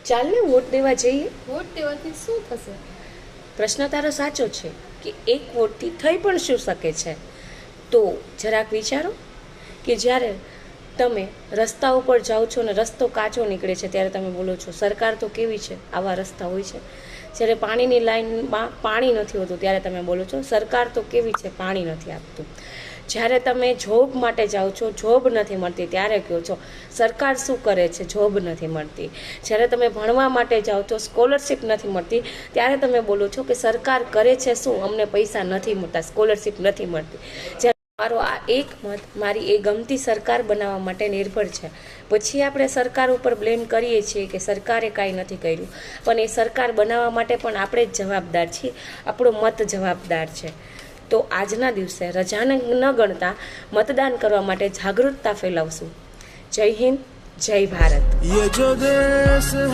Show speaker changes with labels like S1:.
S1: ચાલ ને વોટ દેવા જઈએ.
S2: વોટ દેવાથી શું થશે?
S1: પ્રશ્ન તારો સાચો છે કે એક વોટથી થઈ પણ શું શકે છે. તો જરાક વિચારો કે જ્યારે તમે રસ્તા ઉપર જાઓ છો ને રસ્તો કાચો નીકળે છે ત્યારે તમે બોલો છો સરકાર તો કેવી છે, આવા રસ્તા હોય છે. જ્યારે પાણીની લાઈનમાં પાણી નથી હોતું ત્યારે તમે બોલો છો સરકાર તો કેવી છે, પાણી નથી આપતું. જ્યારે તમે જોબ માટે જાઓ છો, જોબ નથી મળતી ત્યારે કહો છો સરકાર શું કરે છે, જોબ નથી મળતી. જ્યારે તમે ભણવા માટે જાઓ છો, સ્કોલરશિપ નથી મળતી ત્યારે તમે બોલો છો કે સરકાર કરે છે શું, અમને પૈસા નથી મળતા, સ્કોલરશિપ નથી મળતી. મારો આ એક મત મારી એ ગમતી સરકાર બનાવવા માટે નિર્ભર છે. પછી આપણે સરકાર ઉપર બ્લેમ કરીએ છીએ કે સરકારે કાંઈ નથી કર્યું, પણ એ સરકાર બનાવવા માટે પણ આપણે જ જવાબદાર છીએ, આપણો મત જવાબદાર છે. તો આજના દિવસે રજાને ન ગણતા મતદાન કરવા માટે જાગૃતતા ફેલાવશું. જય હિન્દ, જય ભારત.